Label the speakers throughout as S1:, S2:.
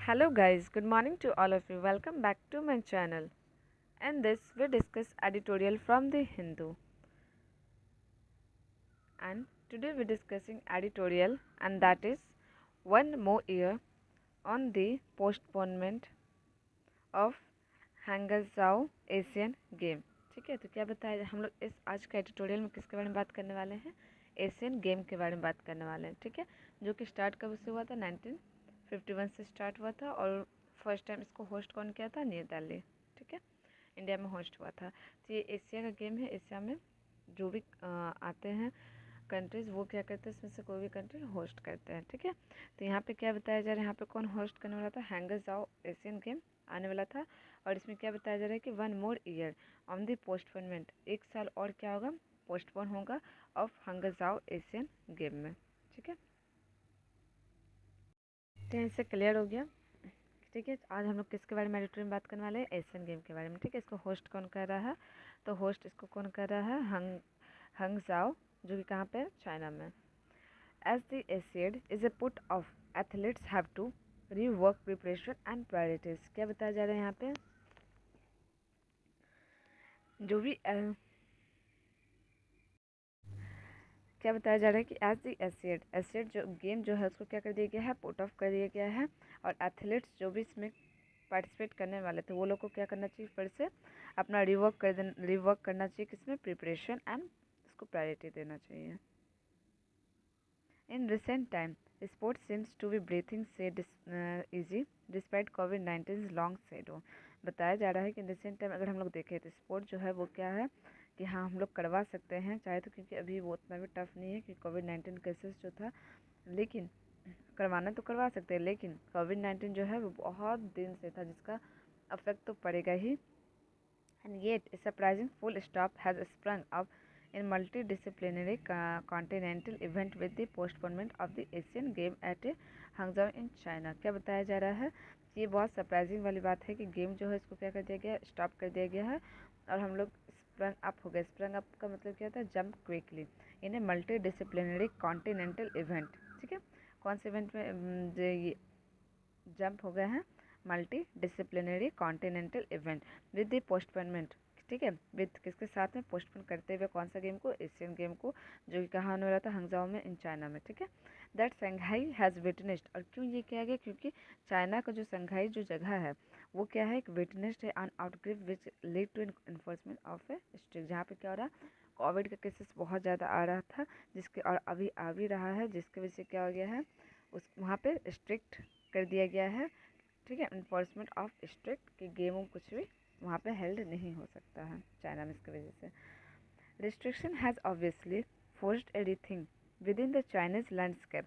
S1: Hello guys, good morning to all of you. Welcome back to my channel. And this we discuss editorial from the Hindu. And today we're discussing editorial and that is one more year on the postponement of Hangzhou Asian game. ठीक है, तो क्या बताया हम लोग इस आज का एडिटोरियल में किसके बारे में बात करने वाले हैं? एशियन गेम के बारे में बात करने वाले हैं। ठीक है, जो कि स्टार्ट कब से हुआ था? 1951 से स्टार्ट हुआ था और फर्स्ट टाइम इसको होस्ट कौन किया था? न्यू दिल्ली। ठीक है, इंडिया में होस्ट हुआ था। तो ये एशिया का गेम है। एशिया में जो भी आते हैं कंट्रीज़ वो क्या करते हैं, इसमें से कोई भी कंट्री होस्ट करते हैं। ठीक है, तो यहाँ पे क्या बताया जा रहा है, यहाँ पे कौन होस्ट करने वाला था? हैंगजाओ एशियन गेम आने वाला था। और इसमें क्या बताया जा रहा है कि one more year on the postponement, एक साल और क्या होगा? पोस्टपोन होगा ऑफ हैंगजाओ एशियन गेम में। ठीक है, तो इससे क्लियर हो गया। ठीक है, आज हम लोग किसके बारे में एडिटोरियल में बात करने वाले हैं? एशियन गेम के बारे में। ठीक है, इसको होस्ट कौन कर रहा है? तो होस्ट इसको कौन कर रहा है? हंगजाओ, जो कि कहाँ पे है? चाइना में। As the essayed is a put of athletes have to rework preparation and priorities। क्या बताया जा रहा है यहाँ पे? जो भी क्या बताया जा रहा है कि एज द एसेड जो गेम जो है उसको क्या कर दिया गया है? पुट ऑफ कर दिया गया है। और एथलीट्स जो भी इसमें पार्टिसिपेट करने वाले थे वो लोग को क्या करना चाहिए? फिर से अपना रिवर्क करना चाहिए। किसमें? प्रिपरेशन एंड इसको प्रायोरिटी देना चाहिए। In recent time, sports seems to be breathing say easy despite COVID-19's long shadow। बताया जा रहा है कि रिसेंट टाइम अगर हम लोग देखें तो स्पोर्ट जो है वो क्या है कि हाँ हम लोग करवा सकते हैं चाहे तो, क्योंकि अभी वो उतना भी टफ नहीं है कि कोविड-19 केसेस जो था, लेकिन करवाना तो करवा सकते हैं, लेकिन कोविड-19 जो है वो बहुत दिन से था जिसका अफेक्ट तो पड़ेगा ही। And yet, a surprising full stop has sprung up in multidisciplinary continental event with the postponement of the Asian Game at Hangzhou in China। क्या बताया जा रहा है? ये बहुत सरप्राइजिंग वाली बात है कि गेम जो है इसको क्या कर दिया गया? स्टॉप कर दिया गया है और हम लोग स्प्रंग अप हो गए। स्प्रंग अप का मतलब क्या होता है? Jump quickly in a multi disciplinary continental event. ठीक है, कौन से इवेंट में ये जंप हो गए हैं? Multi disciplinary continental event with the postponement. ठीक है, विद किसके साथ में? पोस्टपोन करते हुए कौन सा गेम को? एशियन गेम को, जो कि कहाँ होने वाला था? हंगजाओ में इन चाइना में। ठीक है, दैट संघाई हैज़ विटनेस्ड। और क्यों ये किया गया? क्योंकि चाइना का जो संघाई जो जगह है वो क्या है? एक विटनेस्ड है an outbreak which lead to enforcement of a strict. जहाँ पे क्या हो रहा? कोविड का केसेस बहुत ज़्यादा आ रहा था जिसके, और अभी आ भी रहा है, जिसकी वजह से क्या हो गया है? उस वहाँ पे स्ट्रिक्ट कर दिया गया है। ठीक है, इन्फोर्समेंट ऑफ स्ट्रिक्ट कि गेमों कुछ भी वहाँ पे हेल्ड नहीं हो सकता है चाइना में, इसकी वजह से। Restriction has obviously forced A rethink with in the Chinese landscape.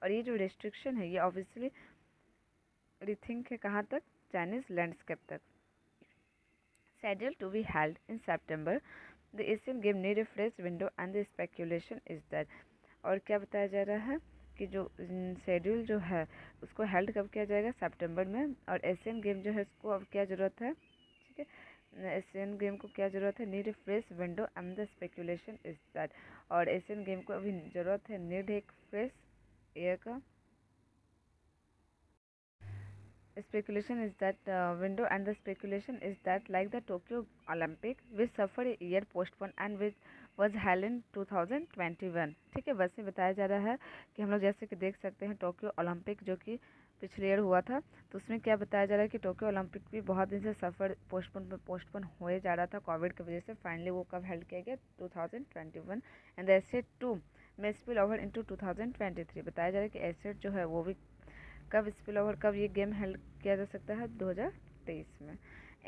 S1: और ये जो रिस्ट्रिक्शन है ये ऑब्वियसली रीथिंक है कहाँ तक? चाइनीज लैंडस्केप तक। Schedule to be held in September, the Asian game need a fresh window and the speculation is that. और क्या बताया जा रहा है कि जो शेड्यूल जो है उसको हेल्ड कब किया जाएगा? सितंबर में। और एशियन गेम जो है उसको अब क्या ज़रूरत है? ठीक है, एशियन गेम को क्या ज़रूरत है? Need a fresh window and the speculation is that. और एशियन गेम को अभी ज़रूरत है, नीड एक फ्रेश एयर का speculation is that window, and the speculation is that like the Tokyo Olympic which suffered a year postpone and which was held in 2021। ठीक है, बस में बताया जा रहा है कि हम लोग जैसे कि देख सकते हैं टोक्यो ओलंपिक जो कि पिछले ईयर हुआ था, तो उसमें क्या बताया जा रहा है कि टोक्यो ओलंपिक भी बहुत दिन से सफ़र पोस्टपोन होए जा रहा था कोविड की वजह से। फाइनली वो कब हेल्ड किया गया? 2021। एंड द एसेट टू में स्पिल ओवर इनटू 2023। बताया जा रहा है कि एसेट जो है वो भी कब स्पिल ओवर, कब ये गेम हेल्ड किया जा सकता है? 2023 में।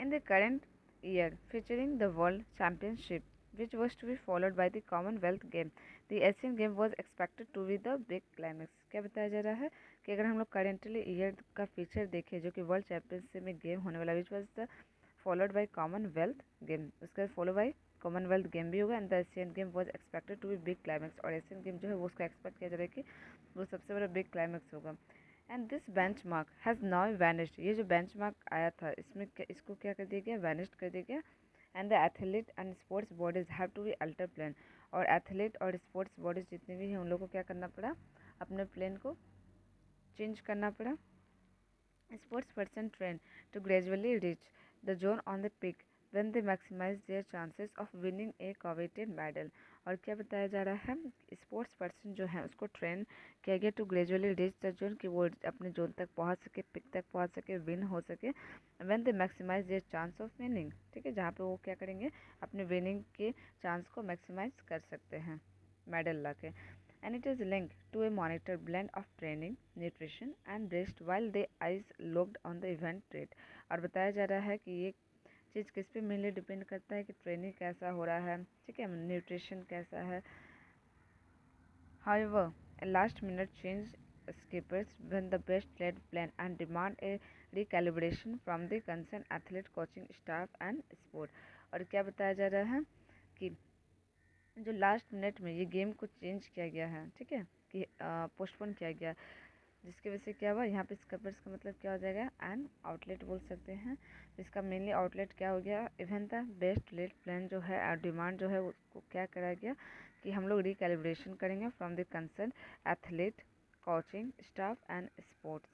S1: In the current year featuring the world championship which was to be followed by the Commonwealth game, the Asian game was expected to be the big climax। क्या बताया जा रहा है कि अगर हम लोग करेंटली ईयर का फीचर देखें जो कि वर्ल्ड चैम्पियनशिप में गेम होने वाला which was the followed by commonwealth game, उसका फॉलो बाई कॉमनवेल्थ गेम भी होगा। And the Asian game was expected to be big climax. और एशियन गेम जो है वो उसका एक्सपेक्ट किया जा रहा है कि वो सबसे बड़ा बिग क्लाइमैक्स होगा। And this bench mark has now vanished. ये जो बेंच मार्क आया था इसमें इसको क्या कर दिया गया? वैनिश्ड कर दिया गया। And the athlete and sports bodies have to be alter plan. और एथलीट और स्पोर्ट्स बॉडीज जितने भी हैं उन लोगों को क्या करना पड़ा? अपने प्लान को चेंज करना पड़ा। Sports person train to gradually reach the zone on the peak when they maximize their chances of winning a coveted medal। और क्या बताया जा रहा है, स्पोर्ट्स पर्सन जो है उसको ट्रेन किया गया to gradually reach the zone, कि वो अपने जोन तक पहुंच सके, पिक तक पहुंच सके, विन हो सके। When they maximise their chance of winning, ठीक है, जहाँ पे वो क्या करेंगे, अपने विनिंग के चांस को मैक्सिमाइज कर सकते हैं मेडल ला के। And it is linked to a monitored blend of training, nutrition and rest while the eyes looked on the event rate। और बताया जा रहा है कि ये चीज़ किस पे मेनली डिपेंड करता है कि ट्रेनिंग कैसा हो रहा है, ठीक है, न्यूट्रिशन कैसा है। However, a last minute change skippers when the best laid plan and demand a recalibration from the concerned athlete, coaching staff and sport। और क्या बताया जा रहा है कि जो लास्ट मिनट में ये गेम को चेंज किया गया है, ठीक है, कि पोस्टपोन किया गया, जिसकी वजह से क्या हुआ, यहाँ पे स्कपर्स का मतलब क्या हो जाएगा, एन आउटलेट बोल सकते हैं। इसका मेनली आउटलेट क्या हो गया, even the best laid plan जो है और डिमांड जो है उसको क्या करा गया कि हम लोग रिकैलिब्रेशन करेंगे from the concern athlete, coaching staff and sports,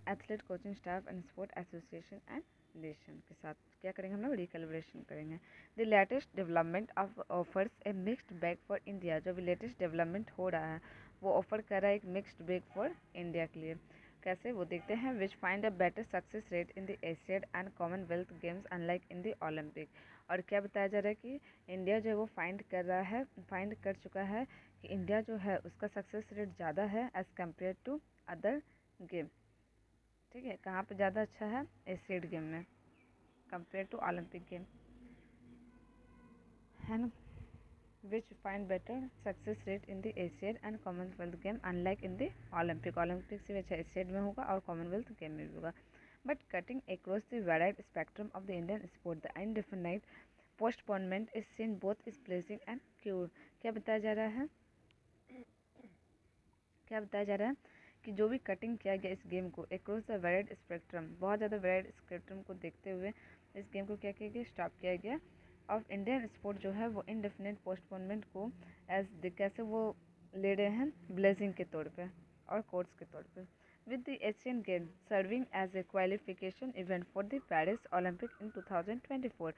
S1: athlete coaching staff and sport association and nation के साथ क्या करेंगे, हम लोग रिकैलिब्रेशन करेंगे। The latest development of offers A mixed bag for India. जो भी लेटेस्ट डेवलपमेंट हो रहा है वो ऑफर कर रहा है एक मिक्स्ड बैग फॉर इंडिया के लिए। कैसे, वो देखते हैं। Which find a better success rate in the Asiad and Commonwealth Games unlike in the Olympic. और क्या बताया जा रहा है कि इंडिया जो है वो फाइंड कर रहा है, फाइंड कर चुका है कि इंडिया जो है उसका सक्सेस रेट ज़्यादा है as compare to other game, ठीक है, कहाँ पे ज़्यादा अच्छा है, एशियड गेम में कंपेयर टू ओलंपिक गेम, है ना। Which find better success rate in the Asiad and Commonwealth game unlike in the Olympic. Olympic से अच्छा एशियड में होगा और कॉमनवेल्थ गेम में भी होगा। But cutting across the wide spectrum of the Indian sport the indefinite postponement is seen both is placing and cure. क्या बताया जा रहा है, क्या बताया जा रहा है कि जो भी कटिंग किया गया इस गेम को एक्रॉस द वेराइड स्पेक्ट्रम, बहुत ज़्यादा वेराइड स्पेक्ट्रम को देखते हुए इस गेम को क्या किया गया, स्टॉप किया गया। ऑफ इंडियन स्पोर्ट जो है वो इनडेफिनेट पोस्टपोनमेंट को एज कैसे वो ले रहे हैं, ब्लेसिंग के तौर पे और कोर्स के तौर पे। With the Asian game serving as a qualification event for the Paris Olympic in 2024।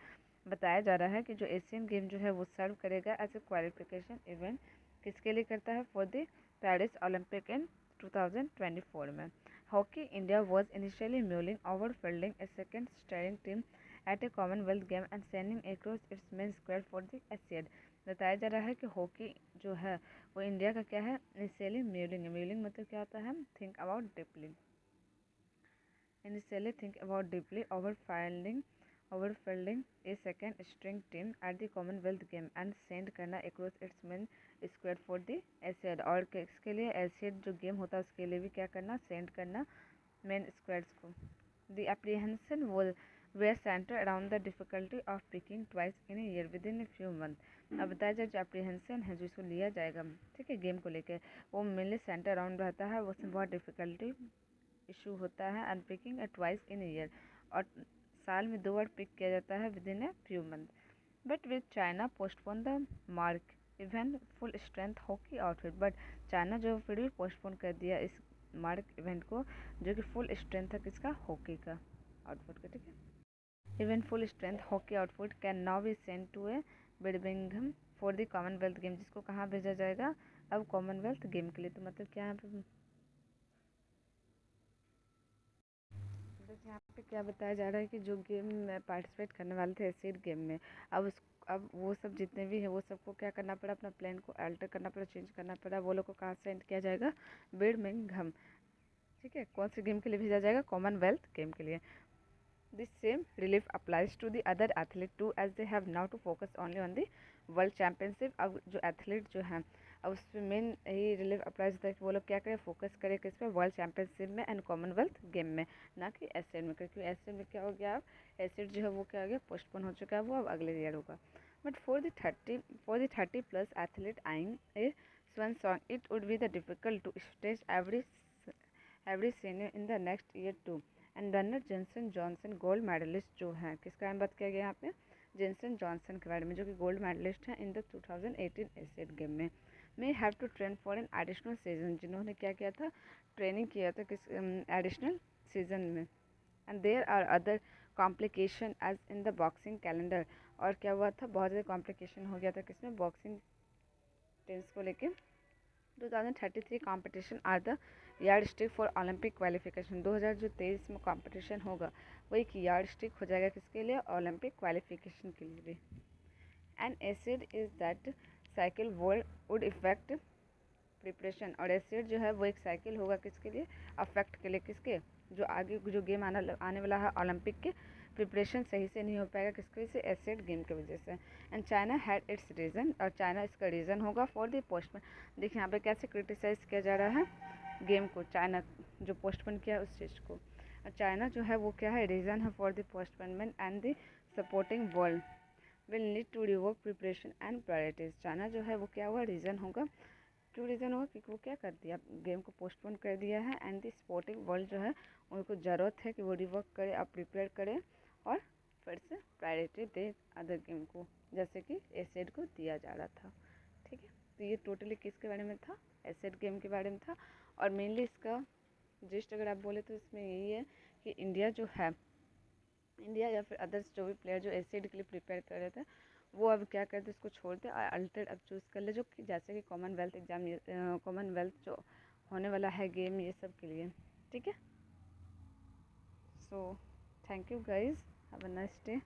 S1: बताया जा रहा है कि जो एशियन गेम जो है वो सर्व करेगा एज ए क्वालिफिकेशन इवेंट, किसके लिए करता है, for the Paris Olympic in 2024 में। Hockey India was initially mulling over fielding a second starting team at a Commonwealth game and sending across its main squad for the Asiad। बताया जा रहा है कि हॉकी जो है वो इंडिया का क्या है, इनिशियली म्यूलिंग है। म्यूलिंग मतलब क्या होता है, think about deeply, initially think about deeply overfielding a second string team at the Commonwealth game and send करना across its main squad for the Asiad। और इसके लिए Asiad जो गेम होता है उसके लिए भी क्या करना, सेंड करना मेन स्क्वाड्स को। The apprehension will were centered around the difficulty of picking twice in a year within a few months। अब बताया जाए जो apprehension है जो इसको लिया जाएगा, ठीक है, गेम को लेकर, वो मेनली सेंटर अराउंड रहता है, वो उसमें बहुत डिफिकल्टी इशू होता है अनपिकिंग ट्वाइस इन ईयर, और साल में 2 बार पिक किया जाता है with in a few month. But with China postpone the mark event full strength hockey outfit. But China जो फिर भी पोस्टपोन कर दिया इस मार्क इवेंट को, जो कि फुल स्ट्रेंथ है किसका, हॉकी का आउटफिट का, ठीक है। Event full strength hockey outfit can now be send to a बिडबिंगम फॉर द कॉमनवेल्थ गेम। जिसको कहाँ भेजा जाएगा अब, कॉमनवेल्थ गेम के लिए। तो मतलब क्या है यहाँ पे क्या बताया जा रहा है कि जो गेम में पार्टिसिपेट करने वाले थे एशियड गेम में, अब वो सब जितने भी हैं वो सबको क्या करना पड़ा, अपना प्लान को अल्टर करना पड़ा, चेंज करना पड़ा। वो लोग को कहाँ सेंड किया जाएगा, बिरमिंघम, ठीक है। कौन से गेम के लिए भेजा जाएगा, कॉमनवेल्थ गेम के लिए। This same relief applies to the other athlete too as they have now to focus only on the world championship. अब जो एथलीट जो हैं अब उस पर मेन यही रिलीफ अप्लाइज होता है कि वो लोग क्या करें, फोकस करें किस पे, वर्ल्ड चैम्पियनशिप में एंड कॉमनवेल्थ गेम में, ना कि एशियड में। क्योंकि एशियड में क्या हो गया, अब एशियड जो है वो क्या हो गया, पोस्टपोन हो चुका है, वो अब अगले ईयर होगा। But for the 30+ athlete eyeing a swan song it would be the difficult to stage every senior in the next year too. And runner Jinson Johnson gold medallist जो हैं, किसका बारे में बात किया गया यहाँ पे, जेंसन जॉनसन के बारे में, जो कि गोल्ड मेडलिस्ट हैं इन द 2018 एशियड गेम में। May have to train for an additional season, जिन्होंने क्या किया था, ट्रेनिंग किया था किस एडिशनल सीजन में। And there are other complication as in the boxing calendar, और क्या हुआ था, बहुत ज़्यादा कॉम्प्लिकेशन हो गया था किसमें, बॉक्सिंग टीम्स को लेके। 2033 competition are the yardstick for Olympic qualification, 2023 में कॉम्पिटिशन होगा वही कि यार्ड स्टिक हो जाएगा किसके लिए, ओलंपिक क्वालिफिकेशन के लिए भी। N acid is that cycle would effect preparation, और एसिड जो है वो एक साइकिल होगा किसके लिए, अफेक्ट के लिए, किसके, जो आगे जो गेम आने वाला है ओलंपिक के, प्रिपरेशन सही से नहीं हो पाएगा किसकी वजह से, एसिड गेम की वजह से। And China had it's reason, और चाइना इसका रीज़न होगा फॉर द पोस्टपोन। देखिए यहाँ पे कैसे क्रिटिसाइज किया जा रहा है गेम को, चाइना जो पोस्टपोन किया उस चीज़ को। और चाइना जो है वो क्या है, रीज़न है for the postponement and the supporting world will need to revoke preparation and priorities. China जो है वो क्या हुआ, रीज़न होगा, क्यों रीज़न होगा, क्योंकि वो क्या कर दिया, गेम को पोस्टपोन कर दिया है। एंड दी स्पोर्टिंग वर्ल्ड जो है उनको ज़रूरत है कि वो रिवर्क करे और प्रिपेयर करे और फिर से प्रायोरिटी दे अदर गेम को, जैसे कि एसिड को दिया जा रहा था। ठीक है, तो ये टोटली किसके बारे में था, एसिड गेम के बारे में था। और मेनली इसका जिस्ट अगर आप बोले तो इसमें यही है कि इंडिया जो है, इंडिया या फिर अदर्स जो भी प्लेयर जो एसिड के लिए प्रिपेयर कर रहे थे, वो अब क्या करते, इसको छोड़ दे और अल्टरनेट अब चूज़ कर ले, जो कि जैसे कि कॉमनवेल्थ एग्जाम, कॉमनवेल्थ जो होने वाला है गेम, ये सब के लिए। ठीक है, so thank you guys, have a nice day.